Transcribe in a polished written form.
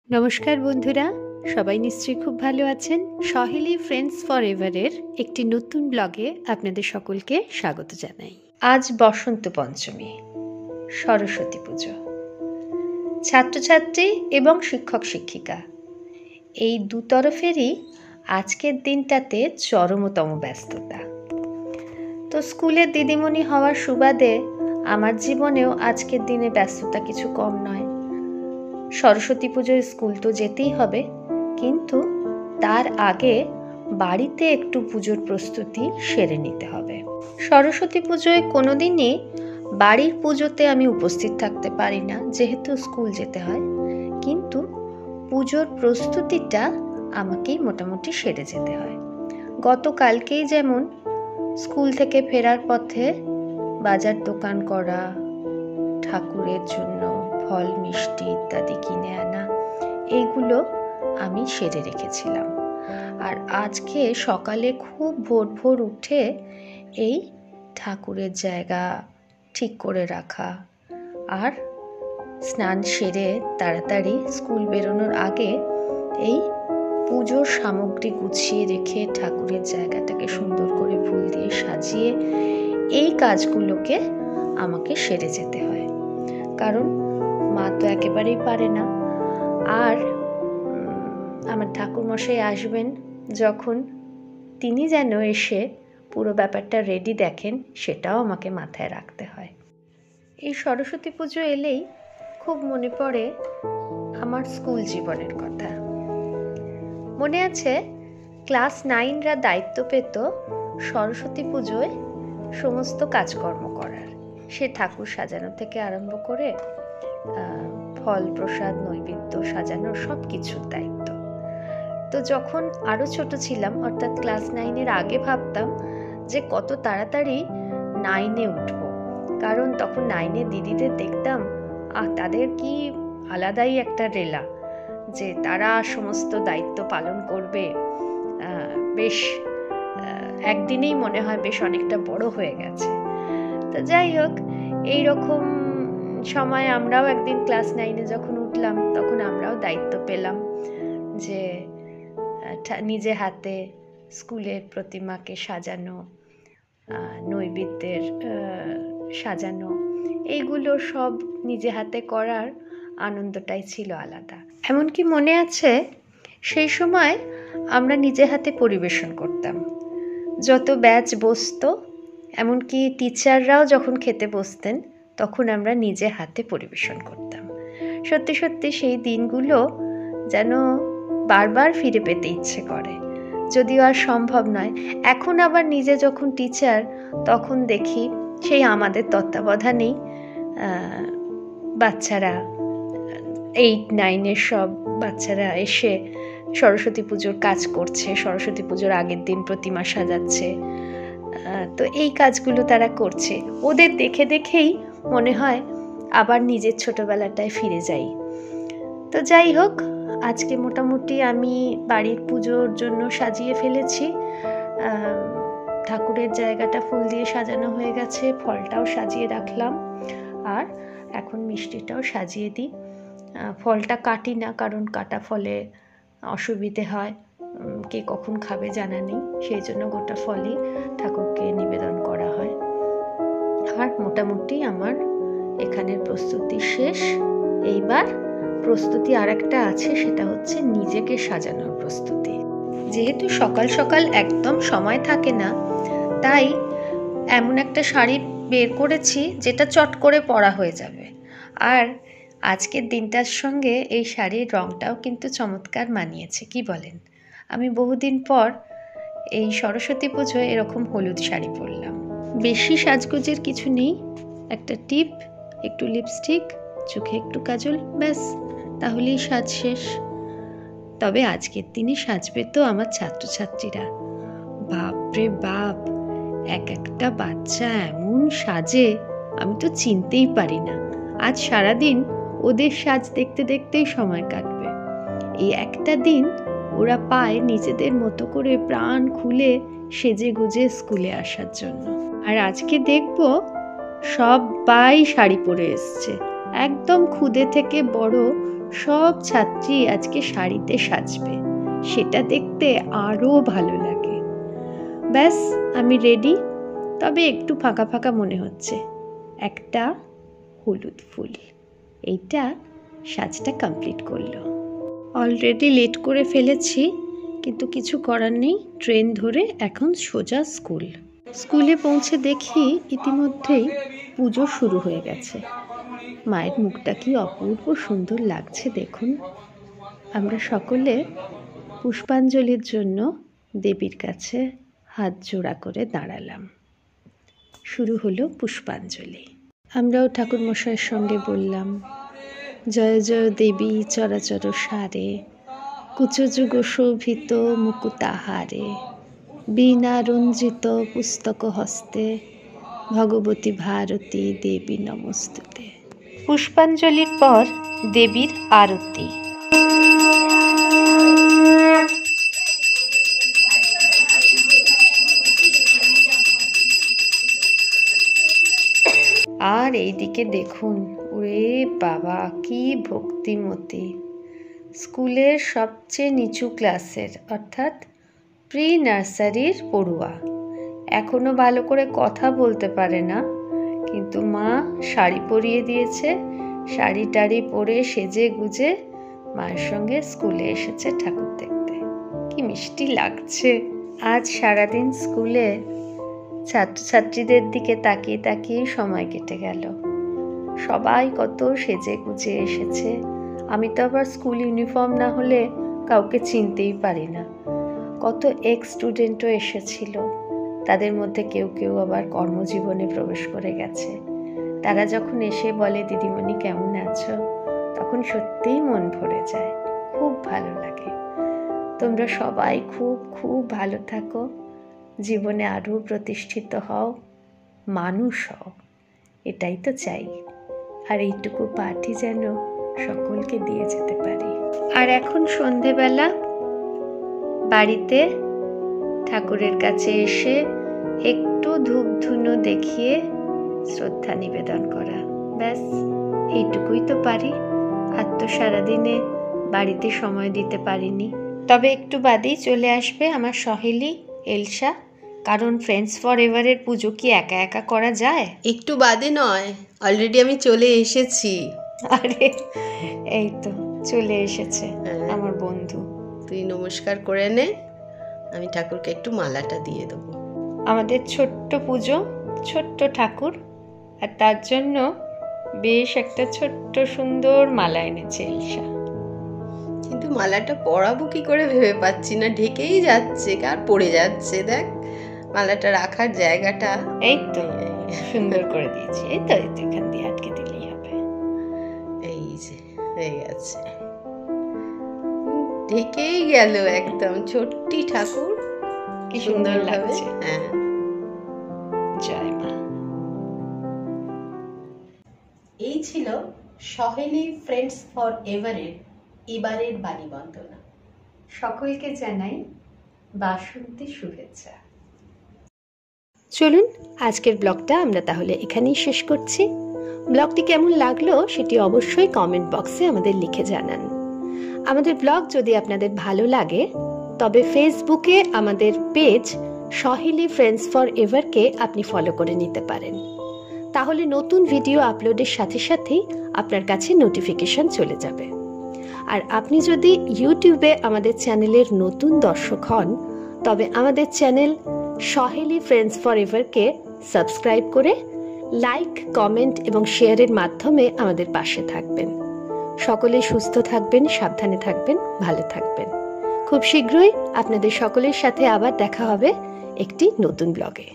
নমস্কার বন্ধুরা, সবাই নিশ্চয়ই খুব ভালো আছেন। সহেলি ফ্রেন্ডস ফরএভারের একটি নতুন ব্লগে আপনাদের সকলকে স্বাগত জানাই। আজ বসন্ত পঞ্চমী, সরস্বতী পুজো। ছাত্রছাত্রী এবং শিক্ষক শিক্ষিকা এই দুতরফেরই আজকের দিনটাতে চরমতম ব্যস্ততা। তো স্কুলের দিদিমণি হওয়ার সুবাদে আমার জীবনেও আজকের দিনে ব্যস্ততা কিছু কম নয়। সরস্বতী পুজোয় স্কুল তো যেতেই হবে, কিন্তু তার আগে বাড়িতে একটু পুজোর প্রস্তুতি সেরে নিতে হবে। সরস্বতী পুজোয় কোনোদিনই বাড়ির পুজোতে আমি উপস্থিত থাকতে পারি না, যেহেতু স্কুল যেতে হয়, কিন্তু পুজোর প্রস্তুতিটা আমাকেই মোটামুটি সেরে যেতে হয়। গতকালকেই যেমন স্কুল থেকে ফেরার পথে বাজার দোকান করা, ঠাকুরের জন্য ফল মিষ্টি ইত্যাদি কিনে আনা, এইগুলো আমি সেরে রেখেছিলাম। আর আজকে সকালে খুব ভোর ভোর উঠে এই ঠাকুরের জায়গা ঠিক করে রাখা আর স্নান সেরে তাড়াতাড়ি স্কুল বেরোনোর আগে এই পুজোর সামগ্রী গুছিয়ে রেখে ঠাকুরের জায়গাটাকে সুন্দর করে ফুল দিয়ে সাজিয়ে এই কাজগুলোকে আমাকে সেরে যেতে হয়। কারণ মা তো একেবারেই পারে না। আর আমার ঠাকুরমশাই আসবেন যখন, তিনি যেন এসে পুরো ব্যাপারটা রেডি দেখেন, সেটাও আমাকে মাথায় রাখতে হয়। এই সরস্বতী পুজো এলেই খুব মনে পড়ে আমার স্কুল জীবনের কথা। মনে আছে ক্লাস 9রা দায়িত্ব পেত সরস্বতী পুজোয় সমস্ত কাজকর্ম করার। সে ঠাকুর সাজানো থেকে আরম্ভ করে ফল প্রসাদ নৈবেদ্য সাজানোর সব কিছুর দায়িত্ব। তো যখন আরও ছোট ছিলাম, অর্থাৎ ক্লাস 9এর আগে, ভাবতাম যে কত তাড়াতাড়ি 9-এ উঠব। কারণ তখন 9-এ দিদিদের দেখতাম তাদের কি আলাদাই একটা রেলা, যে তারা সমস্ত দায়িত্ব পালন করবে। বেশ একদিনেই মনে হয় বেশ অনেকটা বড় হয়ে গেছে। তো যাই হোক, এইরকম সময় আমরাও একদিন ক্লাস 9-এ যখন উঠলাম, তখন আমরাও দায়িত্ব পেলাম যে নিজে হাতে স্কুলের প্রতিমাকে সাজানো, নৈবেদ্যের সাজানো, এইগুলো সব নিজে হাতে করার আনন্দটাই ছিল আলাদা। এমনকি মনে আছে সেই সময় আমরা নিজে হাতে পরিবেশন করতাম। যত ব্যাচ বসতো, এমনকি টিচাররাও যখন খেতে বসতেন, তখন আমরা নিজে হাতে পরিবেশন করতাম। সত্যি সত্যি সেই দিনগুলো যেন বারবার ফিরে পেতে ইচ্ছে করে, যদিও আর সম্ভব নয়। এখন আবার নিজে যখন টিচার, তখন দেখি সেই আমাদের তত্ত্বাবধানেই বাচ্চারা, 8-9-এর সব বাচ্চারা এসে সরস্বতী পুজোর কাজ করছে, সরস্বতী পুজোর আগের দিন প্রতিমা সাজাচ্ছে। তো এই কাজগুলো তারা করছে, ওদের দেখে দেখেই মনে হয় আবার নিজের ছোটবেলাটায় ফিরে যাই। তো যাই হোক, আজকে মোটামুটি আমি বাড়ির পুজোর জন্য সাজিয়ে ফেলেছি। ঠাকুরের জায়গাটা ফুল দিয়ে সাজানো হয়ে গেছে, ফলটাও সাজিয়ে রাখলাম, আর এখন মিষ্টিটাও সাজিয়ে দিই। ফলটা কাটি না, কারণ কাটা ফলে অসুবিধে হয়, কে কখন খাবে জানা নেই, সেই জন্য গোটা ফলই ঠাকুরকে নিবেদন করা হয়। আর মোটামুটি আমার এখানের প্রস্তুতি শেষ। এইবার প্রস্তুতি আর একটা আছে, সেটা হচ্ছে নিজেকে সাজানোর প্রস্তুতি। যেহেতু সকাল সকাল একদম সময় থাকে না, তাই এমন একটা শাড়ি বের করেছি যেটা চট করে পরা হয়ে যাবে। আর আজকের দিনটার সঙ্গে এই শাড়ির রঙটাও কিন্তু চমৎকার মানিয়েছে, কি বলেন? আমি বহুদিন পর এই সরস্বতী পুজোয় এরকম হলুদ শাড়ি পরলাম। বেশি সাজগোজের কিছু নেই, একটা টিপ, একটু লিপস্টিক, চোখে একটু কাজল, ব্যাস, তাহলেই সাজ শেষ। তবে আজকের দিনে সাজবে তো আমার ছাত্রছাত্রীরা। বাপরে বাপ, এক একটা বাচ্চা এমন সাজে, আমি তো চিনতেই পারি না। আজ সারাদিন ওদের সাজ দেখতে দেখতেই সময় কাটবে। এই একটা দিন ওরা পায় নিজেদের মতো করে প্রাণ খুলে সেজে গুজে স্কুলে আসার জন্য। আর আজকে দেখব সবাই শাড়ি পরে এসছে, একদম ক্ষুদে থেকে বড় সব ছাত্রী আজকে শাড়িতে সাজবে, সেটা দেখতে আরো ভালো লাগে। ব্যাস আমি রেডি, তবে একটু ফাঁকা ফাঁকা মনে হচ্ছে। একটা হলুদ ফুল, এইটা সাজটা কমপ্লিট করলো। অলরেডি লেট করে ফেলেছি, কিন্তু কিছু করার নেই। ট্রেন ধরে এখন সোজা স্কুলে পৌঁছে দেখি ইতিমধ্যেই পুজো শুরু হয়ে গেছে। মায়ের মুখটা কি অপূর্ব সুন্দর লাগছে দেখুন। আমরা সকলে পুষ্পাঞ্জলির জন্য দেবীর কাছে হাত জোড়া করে দাঁড়ালাম। শুরু হলো পুষ্পাঞ্জলি। আমরাও ঠাকুরমশাইয়ের সঙ্গে বললাম, জয় জয় দেবী চরাচর সারে, কুচযুগ শোভিত মুকুতাহারে, বীণা রঞ্জিত পুস্তক হস্তে, ভগবতী ভারতী দেবী নমস্তুতে। পুষ্পাঞ্জলির পর দেবীর আরতি। আর এইদিকে দেখুন, ওরে বাবা কি ভক্তিমতী! স্কুলের সবচেয়ে নিচু ক্লাসের অর্থাৎ প্রি নার্সারির পড়ুয়া, এখনো ভালো করে কথা বলতে পারে না, কিন্তু মা শাড়ি পরিয়ে দিয়েছে। শাড়ি টাড়ি পরে সেজে গুজে মায়ের সঙ্গে স্কুলে এসেছে ঠাকুর দেখতে। কি মিষ্টি লাগছে। আজ সারাদিন স্কুলে ছাত্রছাত্রীদের দিকে তাকিয়ে তাকিয়ে সময় কেটে গেল। সবাই কত সেজে গুজে এসেছে। আমি তো আবার স্কুল ইউনিফর্ম না হলে কাউকে চিনতেই পারি না। কত এক্স স্টুডেন্টও এসেছিল, তাদের মধ্যে কেউ কেউ আবার কর্মজীবনে প্রবেশ করে গেছে। তারা যখন এসে বলে দিদিমণি কেমন আছো, তখন সত্যিই মন ভরে যায়, খুব ভালো লাগে। তোমরা সবাই খুব খুব ভালো থাকো, জীবনে আরও প্রতিষ্ঠিত হও, মানুষ হও, এটাই তো চাই। আর এইটুকু পাঠই যেন সকলকে দিয়ে যেতে পারি। আর এখন সন্ধেবেলা বাড়িতে ঠাকুরের কাছে এসে একটু ধূপ ধুনো দেখিয়ে শ্রদ্ধা নিবেদন করা, ব্যাস এইটুকুই তো পারি। আর তো সারাদিনে বাড়িতে সময় দিতে পারিনি। তবে একটু বাদেই চলে আসবে আমার সহেলি এলসা, কারণ ফ্রেন্ডস ফর এভারের পুজো কি একা একা করা যায়? একটু বাদে নয়, অলরেডি আমি চলে এসেছি। আরে এই তো চলে এসেছে আমার বন্ধু। তুই নমস্কার করে নে, আমি ঠাকুরকে একটু মালাটা দিয়ে দেবো। আমাদের ছোট্ট পুজো, ছোট্ট ঠাকুর, আর তার জন্য বেশ একটা ছোট্ট সুন্দর মালা এনেছে এলসা। কিন্তু মালাটা পরাবো কি করে ভেবে পাচ্ছি না, ঢেকেই যাচ্ছে আর পড়ে যাচ্ছে। দেখ মালাটা রাখার জায়গাটা এই তো সুন্দর করে দিয়েছি। এই তো এখান দিয়ে আটকে দিলেই হবে। এই যে হয়ে গেছে, ঢেকেই গেল একদম। ছোট্টি ঠাকুর, কি সুন্দর লাগছে। হ্যাঁ, জয় মা। এই ছিল সহেলি ফ্রেন্ডস ফর এভারের এবারের বাণী বন্দনা। সকলকে জানাই বাসন্তী শুভেচ্ছা। চলুন আজকের ব্লগটা আমরা তাহলে এখানেই শেষ করছি। ব্লগটি কেমন লাগলো সেটি অবশ্যই কমেন্ট বক্সে আমাদের লিখে জানান। আমাদের ব্লগ যদি আপনাদের ভালো লাগে তবে ফেসবুকে আমাদের পেজ সহেলি ফ্রেন্ডস ফর এভারকে আপনি ফলো করে নিতে পারেন। তাহলে নতুন ভিডিও আপলোডের সাথে সাথেই আপনার কাছে নোটিফিকেশন চলে যাবে। আর আপনি যদি ইউটিউবে আমাদের চ্যানেলের নতুন দর্শক হন তবে আমাদের চ্যানেল সহেলি ফ্রেন্ডস ফর এভারকে সাবস্ক্রাইব করে লাইক, কমেন্ট এবং শেয়ারের মাধ্যমে আমাদের পাশে থাকবেন। সকলে সুস্থ থাকবেন, সাবধানে থাকবেন, ভালো থাকবেন। খুব শীঘ্রই আপনাদের সকলের সাথে আবার দেখা হবে একটি নতুন ব্লগে।